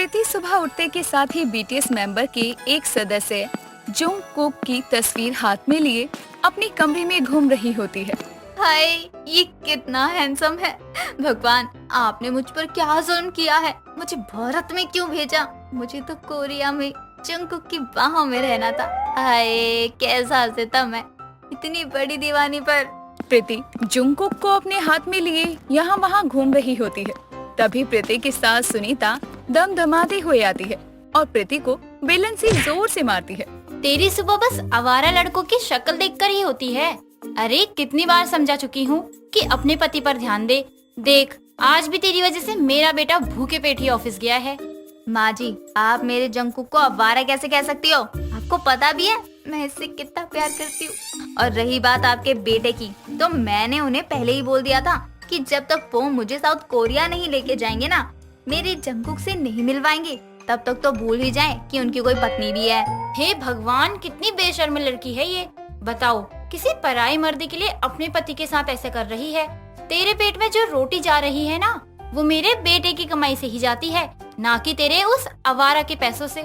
प्रीति सुबह उठते के साथ ही बीटीएस मेंबर के एक सदस्य जंगकुक की तस्वीर हाथ में लिए अपने कमरे में घूम रही होती है। हाय, ये कितना हैंडसम है। भगवान, आपने मुझ पर क्या जुल्म किया है। मुझे भारत में क्यों भेजा। मुझे तो कोरिया में जंगकुक की बाहों में रहना था। हाय, कैसा सितम है इतनी बड़ी दीवानी पर। प्रीति जंगकुक को अपने हाथ में लिए यहाँ वहाँ घूम रही होती है। तभी प्रीति की सास सुनीता दमदमाते हुए आती है और प्रीति को बेलन से जोर से मारती है। तेरी सुबह बस आवारा लड़कों की शक्ल देखकर ही होती है। अरे कितनी बार समझा चुकी हूँ कि अपने पति पर ध्यान दे। देख, आज भी तेरी वजह से मेरा बेटा भूखे पेट ही ऑफिस गया है। माँ जी, आप मेरे जंगकुक को आवारा कैसे कह सकती हो। आपको पता भी है मैं इससे कितना प्यार करती हूँ। और रही बात आपके बेटे की, तो मैंने उन्हें पहले ही बोल दिया था कि जब तक वो मुझे साउथ कोरिया नहीं लेके जाएंगे ना, मेरे जंगकुक से नहीं मिलवाएंगे, तब तक तो भूल ही जाएं कि उनकी कोई पत्नी भी है। हे भगवान, कितनी बेशर्म लड़की है ये। बताओ, किसी पराई मर्द के लिए अपने पति के साथ ऐसे कर रही है। तेरे पेट में जो रोटी जा रही है ना, वो मेरे बेटे की कमाई से ही जाती है, ना कि तेरे उस आवारा के पैसों से।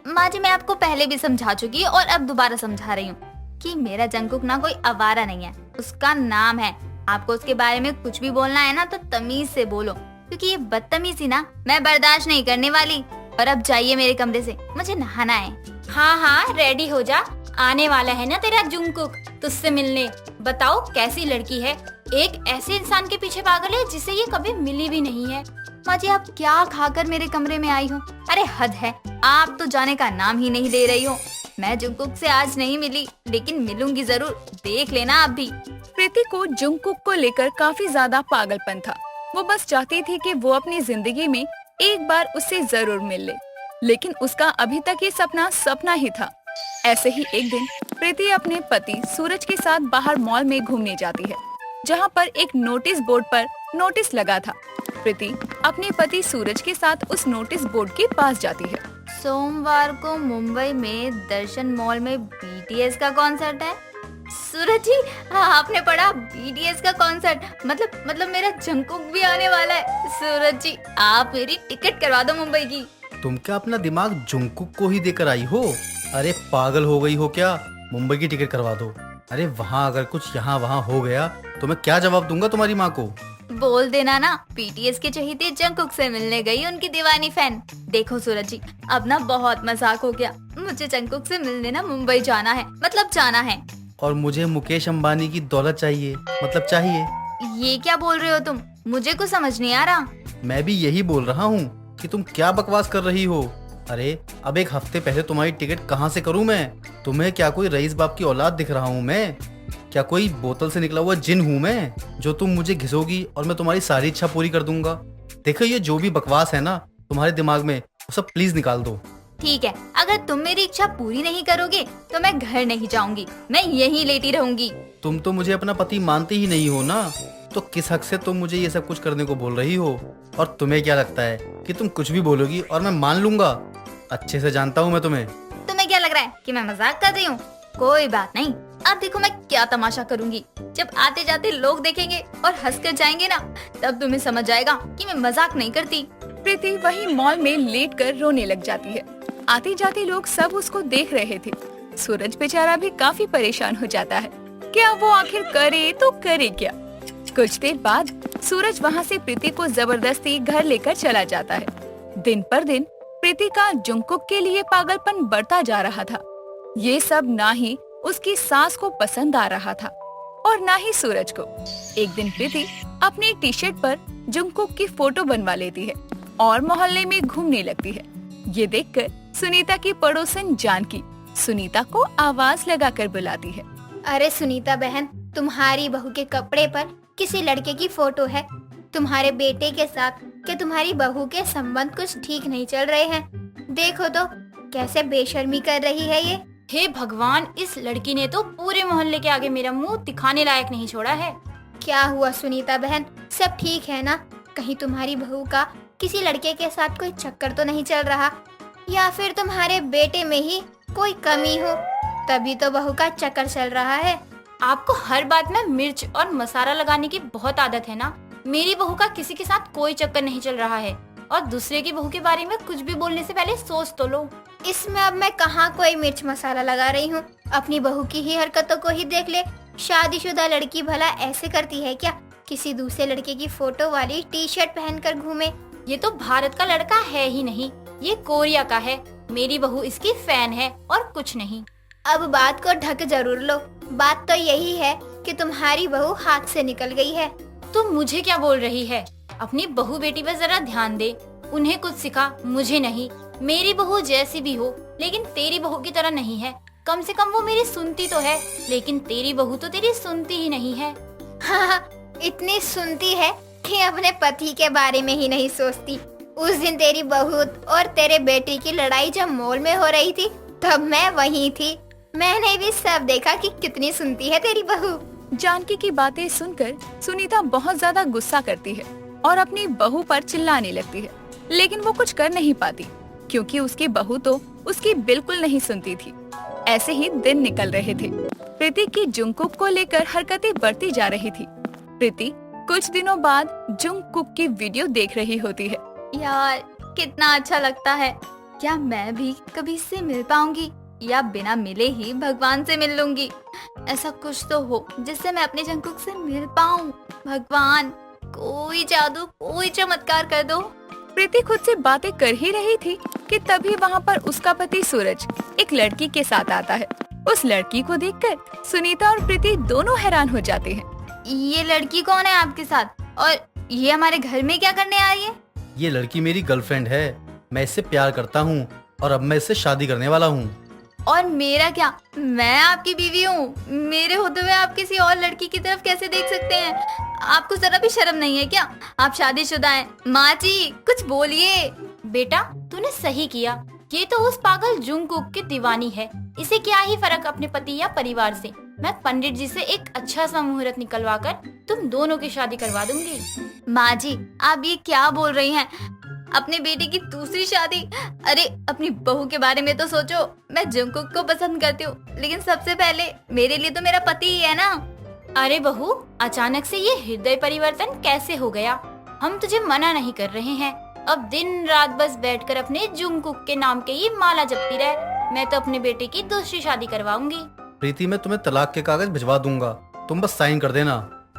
माँ जी, मैं आपको पहले भी समझा चुकी और अब दोबारा समझा रही हूँ कि मेरा जंगकुक ना कोई आवारा नहीं है, उसका नाम है। आपको उसके बारे में कुछ भी बोलना है ना तो तमीज से बोलो, क्योंकि ये बदतमीजी ना मैं बर्दाश्त नहीं करने वाली। और अब जाइए मेरे कमरे से, मुझे नहाना है। हाँ हाँ, रेडी हो जा, आने वाला है ना तेरा जंगकुक तुझसे मिलने। बताओ कैसी लड़की है, एक ऐसे इंसान के पीछे पागल है जिसे ये कभी मिली भी नहीं है। माँ जी, आप क्या खाकर मेरे कमरे में आई हो। अरे हद है, आप तो जाने का नाम ही नहीं ले रही हो। मैं जंगकुक से आज नहीं मिली, लेकिन मिलूंगी जरूर, देख लेना आप भी। प्रीति को जंगकुक को लेकर काफी ज्यादा पागलपन था। वो बस चाहती थी कि वो अपनी जिंदगी में एक बार उससे जरूर मिल ले, लेकिन उसका अभी तक ये सपना सपना ही था। ऐसे ही एक दिन प्रीति अपने पति सूरज के साथ बाहर मॉल में घूमने जाती है, जहाँ पर एक नोटिस बोर्ड पर नोटिस लगा था। प्रीति अपने पति सूरज के साथ उस नोटिस बोर्ड के पास जाती है। सोमवार को मुंबई में दर्शन मॉल में बीटीएस का कॉन्सर्ट है। सूरज जी, हाँ, आपने पढ़ा बीटीएस का कॉन्सर्ट, मतलब मेरा जंगकुक भी आने वाला है। सूरज जी, आप मेरी टिकट करवा दो मुंबई की। तुम क्या अपना दिमाग जंगकुक को ही देकर आई हो? अरे पागल हो गई हो क्या? मुंबई की टिकट करवा दो। अरे वहाँ अगर कुछ यहाँ वहाँ हो गया तो मैं क्या जवाब दूंगा तुम्हारी माँ को? बोल देना ना, बीटीएस के चहेते जंगकुक से मिलने गई उनकी दीवानी फैन। देखो सूरज जी, अब ना बहुत मजाक हो गया। मुझे जंगकुक से मिलने ना मुंबई जाना है, मतलब जाना है। और मुझे मुकेश अंबानी की दौलत चाहिए, मतलब चाहिए। ये क्या बोल रहे हो तुम? मुझे कुछ समझ नहीं आ रहा। मैं भी यही बोल रहा हूँ कि तुम क्या बकवास कर रही हो। अरे अब एक हफ्ते पहले तुम्हारी टिकट कहाँ से करूँ मैं? तुम्हें क्या कोई रईस बाप की औलाद दिख रहा हूँ मैं? क्या कोई बोतल से निकला हुआ जिन हूँ मैं, जो तुम मुझे घिसोगी और मैं तुम्हारी सारी इच्छा पूरी कर दूंगा? देखो, ये जो भी बकवास है ना तुम्हारे दिमाग में, वो सब प्लीज निकाल दो। ठीक है, अगर तुम मेरी इच्छा पूरी नहीं करोगे तो मैं घर नहीं जाऊंगी, मैं यहीं लेटी रहूंगी। तुम तो मुझे अपना पति मानते ही नहीं हो ना, तो किस हक से तुम मुझे ये सब कुछ करने को बोल रही हो? और तुम्हें क्या लगता है कि तुम कुछ भी बोलोगी और मैं मान लूंगा? अच्छे से जानता हूँ मैं तुम्हें। तुम्हें क्या लग रहा है कि मैं मजाक कर रही हूँ? कोई बात नहीं, अब देखो मैं क्या तमाशा करूंगी। जब आते जाते लोग देखेंगे और हंस कर जाएंगे ना, तब तुम्हें समझ आएगा कि मैं मजाक नहीं करती। प्रीति वही मॉल में लेटकर रोने लग जाती है। आते जाते लोग सब उसको देख रहे थे। सूरज बेचारा भी काफी परेशान हो जाता है कि अब वो आखिर करे तो करे क्या। कुछ देर बाद सूरज वहाँ से प्रीति को जबरदस्ती घर लेकर चला जाता है। दिन पर दिन प्रीति का जंगकुक के लिए पागलपन बढ़ता जा रहा था। ये सब ना ही उसकी सास को पसंद आ रहा था और ना ही सूरज को। एक दिन प्रीति अपने टी शर्ट पर जंगकुक की फोटो बनवा लेती है और मोहल्ले में घूमने लगती है। ये देखकर सुनीता की पड़ोसन जानकी सुनीता को आवाज लगाकर बुलाती है। अरे सुनीता बहन, तुम्हारी बहू के कपड़े पर किसी लड़के की फोटो है। तुम्हारे बेटे के साथ क्या तुम्हारी बहू के संबंध कुछ ठीक नहीं चल रहे हैं? देखो तो कैसे बेशर्मी कर रही है ये। हे भगवान, इस लड़की ने तो पूरे मोहल्ले के आगे मेरा मुंह दिखाने लायक नहीं छोड़ा है। क्या हुआ सुनीता बहन, सब ठीक है ना? कहीं तुम्हारी बहू का किसी लड़के के साथ कोई चक्कर तो नहीं चल रहा, या फिर तुम्हारे बेटे में ही कोई कमी हो, तभी तो बहू का चक्कर चल रहा है। आपको हर बात में मिर्च और मसाला लगाने की बहुत आदत है ना। मेरी बहू का किसी के साथ कोई चक्कर नहीं चल रहा है। और दूसरे की बहू के बारे में कुछ भी बोलने से पहले सोच तो लो। इसमें अब मैं कहाँ कोई मिर्च मसाला लगा रही हूँ। अपनी बहू की ही हरकतों को ही देख ले। शादीशुदा लड़की भला ऐसे करती है क्या? किसी दूसरे लड़के की फोटो वाली टी शर्ट पहनकर घूमे। ये तो भारत का लड़का है ही नहीं, ये कोरिया का है। मेरी बहू इसकी फैन है और कुछ नहीं। अब बात को ढक जरूर लो। बात तो यही है कि तुम्हारी बहू हाथ से निकल गई है। तुम मुझे क्या बोल रही है? अपनी बहू बेटी पर जरा ध्यान दे, उन्हें कुछ सिखा, मुझे नहीं। मेरी बहू जैसी भी हो, लेकिन तेरी बहू की तरह नहीं है। कम से कम वो मेरी सुनती तो है, लेकिन तेरी बहू तो तेरी सुनती ही नहीं है। हाँ, इतनी सुनती है कि अपने पति के बारे में ही नहीं सोचती। उस दिन तेरी बहू और तेरे बेटे की लड़ाई जब मॉल में हो रही थी, तब मैं वहीं थी। मैंने भी सब देखा कि कितनी सुनती है तेरी बहू। जानकी की बातें सुनकर सुनीता बहुत ज्यादा गुस्सा करती है और अपनी बहू पर चिल्लाने लगती है, लेकिन वो कुछ कर नहीं पाती क्योंकि उसकी बहू तो उसकी बिल्कुल नहीं सुनती थी। ऐसे ही दिन निकल रहे थे। प्रीति की जुंगकुक को लेकर हरकतें बढ़ती जा रही थी। प्रीति कुछ दिनों बाद जुंगकुक की वीडियो देख रही होती है। यार कितना अच्छा लगता है। क्या मैं भी कभी इससे मिल पाऊंगी या बिना मिले ही भगवान से मिल लूंगी? ऐसा कुछ तो हो जिससे मैं अपने जंगकुक से मिल पाऊं। भगवान, कोई जादू, कोई चमत्कार कर दो। प्रीति खुद से बातें कर ही रही थी कि तभी वहाँ पर उसका पति सूरज एक लड़की के साथ आता है। उस लड़की को देखकर सुनीता और प्रीति दोनों हैरान हो जाते हैं। ये लड़की कौन है आपके साथ, और ये हमारे घर में क्या करने आई है? ये लड़की मेरी गर्लफ्रेंड है। मैं इससे प्यार करता हूँ और अब मैं इससे शादी करने वाला हूँ। और मेरा क्या? मैं आपकी बीवी हूँ। मेरे होते हुए आप किसी और लड़की की तरफ कैसे देख सकते हैं? आपको जरा भी शर्म नहीं है क्या? आप शादीशुदा हैं। माँ जी कुछ बोलिए। बेटा तूने सही किया। ये तो उस पागल जुंगकुक की दीवानी है। इसे क्या ही फर्क अपने पति या परिवार से। मैं पंडित जी से एक अच्छा सा मुहूर्त निकलवा कर तुम दोनों की शादी करवा दूंगी। माँ जी आप ये क्या बोल रही हैं? अपने बेटे की दूसरी शादी? अरे अपनी बहू के बारे में तो सोचो। मैं जंगकुक को पसंद करती हूँ, लेकिन सबसे पहले मेरे लिए तो मेरा पति ही है ना। अरे बहू, अचानक से ये हृदय परिवर्तन कैसे हो गया? हम तुझे मना नहीं कर रहे हैं। अब दिन रात बस बैठकर अपने जंगकुक के नाम के ही माला जपती रह। मैं तो अपने बेटे की दूसरी शादी करवाऊंगी। प्रीति मैं तुम्हें तलाक के कागज भिजवा दूंगा, तुम बस साइन कर देना।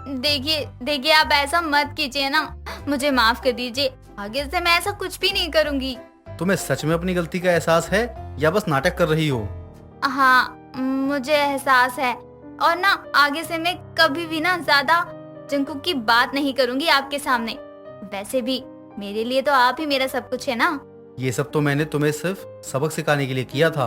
देखिए आप ऐसा मत कीजिए ना। मुझे माफ कर दीजिए। आगे से मैं ऐसा कुछ भी नहीं करूंगी। तुम्हें सच में अपनी गलती का एहसास है या बस नाटक कर रही हो? हाँ मुझे एहसास है, और ना आगे से मैं कभी भी ना ज्यादा जंगकुक की बात नहीं करूंगी आपके सामने। वैसे भी मेरे लिए तो आप ही मेरा सब कुछ है ना। ये सब तो मैंने तुम्हें सिर्फ सबक सिखाने के लिए किया था,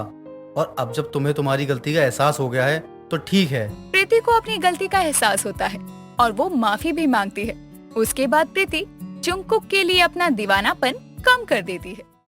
और अब जब तुम्हें तुम्हारी गलती का एहसास हो गया है तो ठीक है। प्रीति को अपनी गलती का एहसास होता है और वो माफी भी मांगती है। उसके बाद प्रीति जुंगकुक के लिए अपना दीवानापन कम कर देती है।